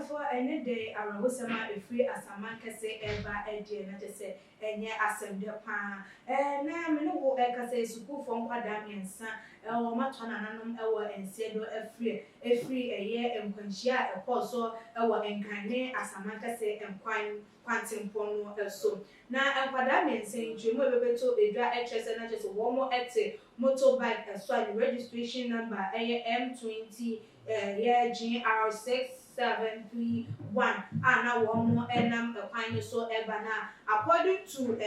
For any day, I will say my free as a man can say ever a day, not to say, and yet ascend the pan. And now, I know I can say, school from Padam and Son, or Matonanum, our and said, a free a year, and when she a also our incarnate as a man can say, and quantum pono so. Now, and Padam and saying, you will be to a dry HS and just one more at motorbike as well, registration number AM20 GR6. 731 and now one more a fine so ebana according to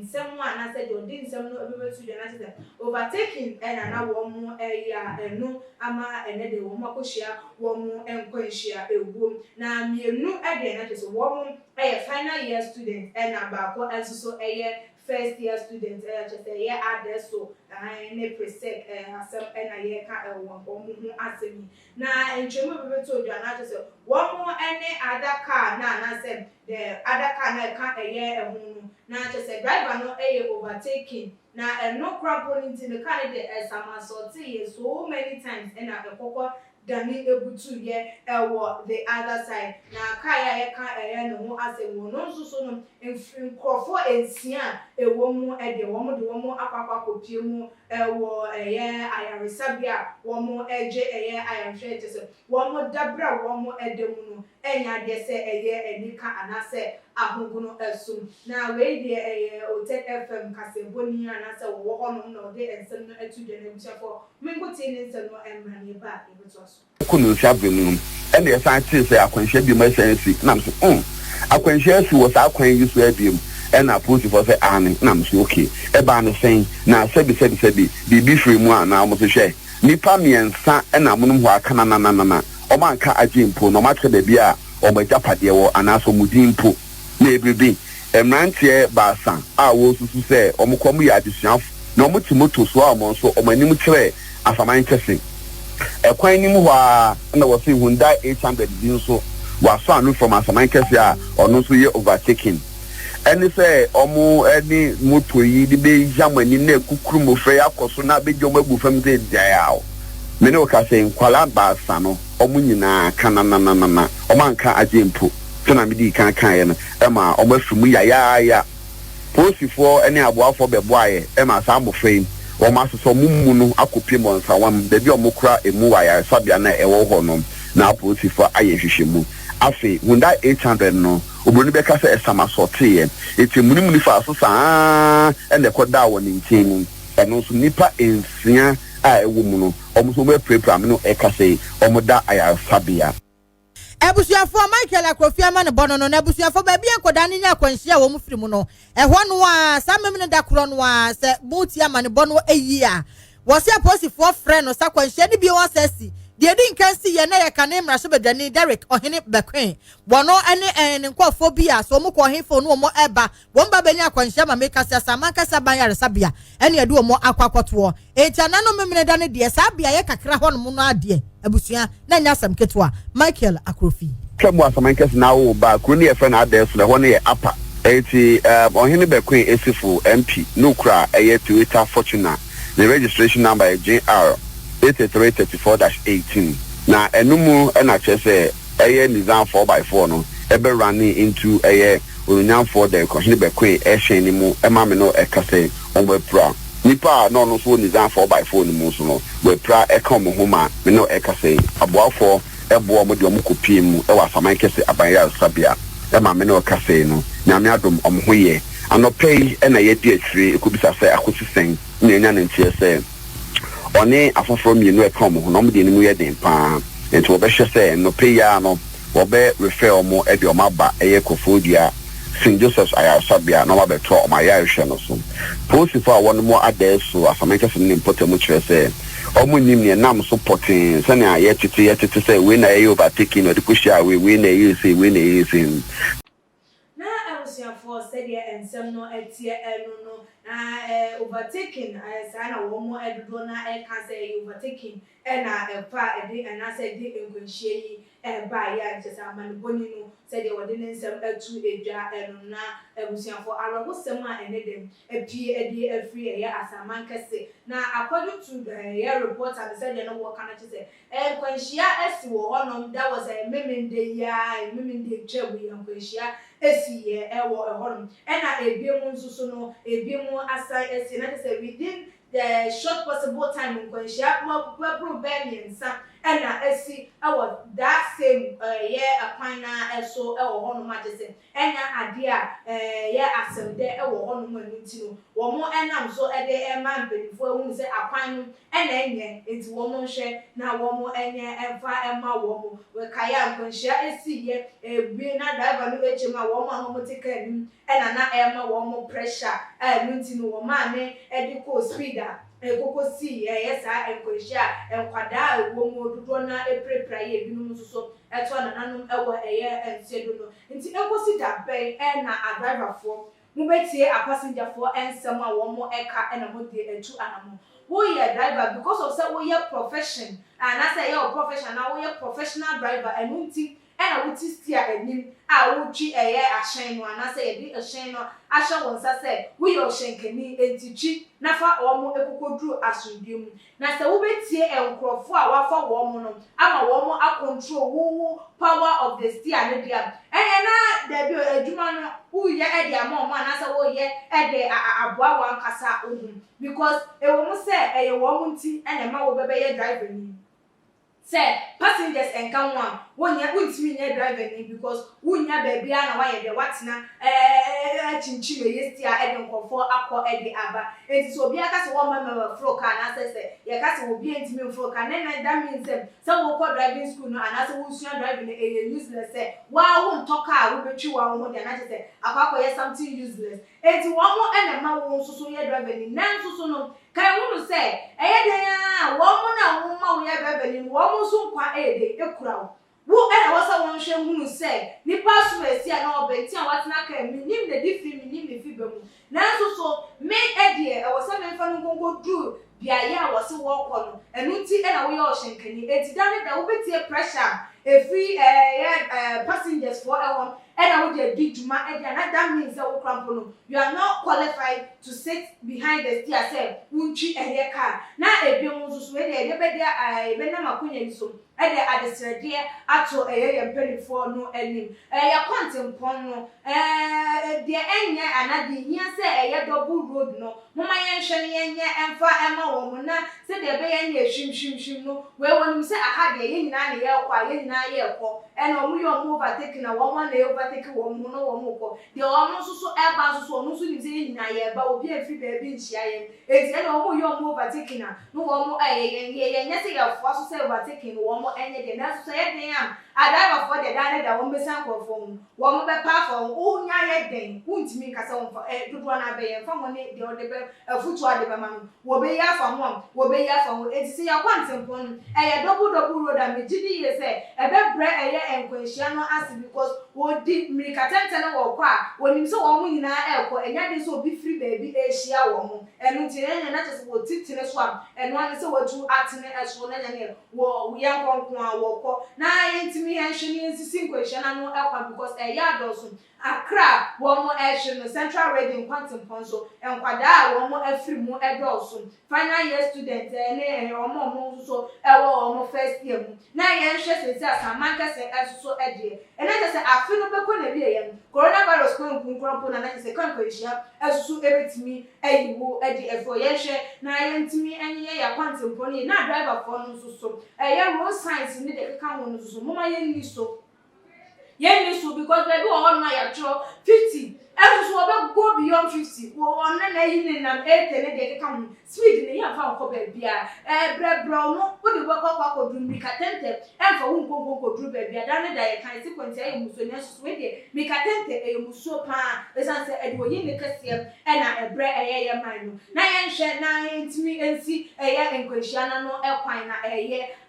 someone I said you didn't some no everywhere to the overtaking and now one more no ama and then the woman share one more and share a room now me no again that is one a final year student and about also a first year student just a year address so I present some and a year one asemi na enchemu bebe to do na just one more any other car na say the other car na ka eye ehunu na just say driver no overtaking na no crap on into the car the sama sortie so many times and akoko dani ebutu ye the other side na car ya ka no ho ase wo no so no nkrofo ensia ewo mu de wo mu akwakwa kopie mu ayaresabia wo mu eje ayahwe tese wo mu dabra wo mu edemu no enya de se enika anase ahoguno esum na we de Otet FM kaseboni anase wo ho no no de ensem no atu de na buchafo mengote ne nsem no emrane ba ebeto kunu shabremu ene yesa tise akwanhye bi ma sensi nam so akwanhye si wo sa akwan yi so abiem ena post for say ani nam so okay e ba no sen na sabi bibi free mu ana mo so hwe nipa miensa ena munum ho aka na o ma nka agimpo no ma twa bia a o ma japade wo ana so mudimpo na ebibi emrantie baasa a wo susu se o mo kom ya adesuafo na o mo timoto so a mo so o manim kire afaman kese ekwan nim ho a na wo se Hyundai 800 din so wa so anu from afaman kese a ono so ye overtaking eni say omo eni moto yi di be jamani na kukuru mo fe akoso na be jom agu fam de diao me ne o ka say nkwala baasa no omo nyina kana na omo anka agimpo na me di kan ye no e ma omo afumu ya posifo eni aboafo beboaye e ma sa amofein o ma so mumu no akopie mo nsawam da bi omo kura emu waya sabia na ewo ho no na posifo ayehwehwemu afi Hyundai 800 no obroni beka se esama sortie eti munimuni fa so saa ende koda wo ne ntin eno so nipa ensia a ewo mu no omo so be prepare me no eka se omo da aya sabia ebusuafo Michael Akrofia ne bono no na ebusuafo ba bia koda ne nya kwanhia wo mu firi mu no ehwo no a samem ne da kro no a se muti ama ne bono eyi a wo se aposifo frɛ no sa kwanhia ne bi wo sesi de din kan si ye na ye kan mra so bedani Derek ohene bekwen bono ene nkofo bi a so mu ko henfo no mo eba won ba benya akwanhia ma make asa sama kasa ban yare sabia ene edu mo akwakoto etia no memene da ne de sabia ye kakra ho no no ade abusua na nya sam ketwa Michael Akrofi kemu asaman kese na wo ba kro ne ye fe na ade so ho ne ye apa eti ohene bekwen esifo MP no kra eye Toyota Fortuner the registration number JR 8334-18 na enumu na chese eye Nissan 4x4 no ebe running into eye Onyan 4 de kohini bekwe ehyen ni mu ema me no ekase onwe pra nipa no no so Nissan 4x4 ni mu so no we pra eka mo homa me no ekase aboafo ebo mo de omo kopie mu e wa saman kese abanya sabia ema me no ekase no nyame adom omo hoye anopei na ye di atire ekobisa se akosisen na enya na ntie se one afoforo mienu e kom ho no mo de ni mu ye den pa enti wo be hwe se no pay ya no wo be refer mo e de o maba eye kofodia St. Joseph's Ayasabia no ma be to o ma ya hwe no so posifo a won mo adeso asameke se ni important mo kire se o mo nim ne nam supporting se na ye tete se we na ye overtaking no de pushia we na ye se for said and some no etie enu no overtaking sana wo mo edodo na can say overtaking na fa ede na say de enkonhie yi ba ya je sa man boni no say de wode ne nsem atu edwa eno na abusiafo arabo sem a ene dem apie ede afri ya asaman kese na according to your report and say de no wo kana che say enkonhia asi wo honom that was a memende ya memende twabu enkonhia esi ye ewo honom na ebiemu nsusu no ebiemu asai esi na say within the short possible time enkonhia pro bemiensa na esi ewo that same year akwan na eso ewo honom age say enya ade a ye asemde ewo honom anuti no wo mo enam so ede ema mpenifo ehun say akwan no na enye enti wo mo hwe na wo mo enye emfa ema wo mo we kaya enkonhia esi ye ebie na driver no echema wo mo ahomo tika anim na ema wo mo pressure anuti no wo ma ne ede ko speed a ekoko si yes enkonhia enkwada ewo mo dodo na eprepra ye binum so eto na nanom ewo eye ensiedo no nti ekosi da ben na a driver for mo betie a passenger for ensem a wo mo eka na mo de etu anamo wo ye driver because of say wo ye profession and I say your professional wo ye professional driver enunti na wo ti stia anim a wo twi eye ahyen no na say ye di ahyen no ahye won sa say wo ye ohyenkani entichi na fa wo mo ekokoduru asundiem na say wo betie enkrofo a wafa wo mo no ama wo mo akontrol wo power of the steer ne dia na da bi adwuma no wo ye e dia ma na say wo ye e de aboa wan kasa ohun because e wo mo say eye wo mo nti na ma wo bebe ye driver ni say passengers enkan one wonya untimi nya driver ni because wonya baby na waye de watina chinchi me yestia e de nkofo akọ e de aba enti so obi aka se wo mama flow car na say ye ka se obi entimi flow car na that means say wo ko driving school no ana say wo sua driving e useless say wa wo ntoka wo betwi wa wo de na say akọ ye something useless enti wo mo na ma wo nsusu ye driver ni na nsusu no kai wonu say eye de ya wo mo na wo ma wo ye driver ni wo mo so kwa e de ekura wo na wo sa won hwe hunu say ni pass me sia na obenti a watena ka mi nim de different mi nim ne fi bemu na so me edie e wo sa me fa no gongo du bia ya wo se wo kọ no enunti na wo ye ohyenkani etidane da wo betie pressure every passengers for one and I would big juma and that means that we cramp no you are not qualified to sit behind the steer say unchi e car na ebiom so so e dey be there be na makonya ni so e dey adesrede ato empelifo no anim ya kwantempon no de enye anade hia say double road no mama yenhwe ne yenye emfa ema wo mo na se de be yenye hwimhwimhwim no we wonim say aha de yenyina ne ye kwa yenyina ye ko e na omu yo mu overtake na wo ma na overtake wo mu no wo mu ko de o mu so eba so o mu so ni say yenyina ye ba obi afi ba bi nhia ye enti e na omu yo mu overtake na no wo mu yenye say ya fo so say overtake no wo mu enye de na so ye den am adaba for the dane da wo besan krofo wo mu be pa for wo nya ye den untimi kasa wo dodo na be ye fa mo ne de o de be afutu ade be ma wo be ya fa mo wo be ya fa wo enti say ya kwantempon double road am gidi ye say e be bre enkonhia no as because wo di mirikatente no wo kwa wonim so wo mu nyina ekọ enya de so obi free baby ehia wo mu enu ti enya na chese wo titire so am enu an se wo tu atene eso na nya ne wo yan konkon a wo kọ na yentimi henhwe ni nsisi nkonhia na no ekwa because ya doso Accra wo mo ehwe no Central Reading Kwantempon so enkwada wo mo afri mu edoso final year student ne wo mo so wo mo first year mu na yenhwe sese asamanka se eso ede ena chese afi no be ko na bi ye coronavirus ko nkunkrompo na chese kankohia eso ebetimi ayiwo ede efo yenhwe na yentimi enye ya Kwantempon ni na driver for no so road signs ni de ka won so mo ma yenni so because baby on my 50 every so be go beyond 50 wo on na yin na 8 ne de come speed ne ya fa ko baby a bro no wo de ko drum mi katente fa wo ngongo drum baby da ne da ye kan sequence ayi muso ne so we de mi katente ayi muso pa esan se e do yin ne kase na ebre ye man no na ye hwe na ntimi ensi enkwahia na no ekwan na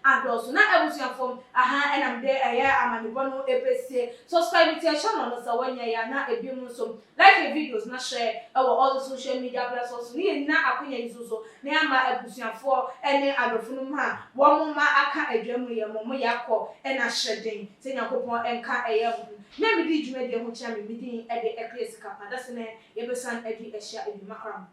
adoso na ebusuafom aha enam de amanebo no epese subscribe to channel no so wanya ya na ebimu so like videos na share all the social media platforms ni na akonya izuzo na ama abusuafo ene adofo no ma wo ma aka adwamu ye mo yakọ na hyeden se nyakopon enka eye ho me me di dwuma de ho kya me di e de ekres kapa da se ne ye besan edi ehia eduma kram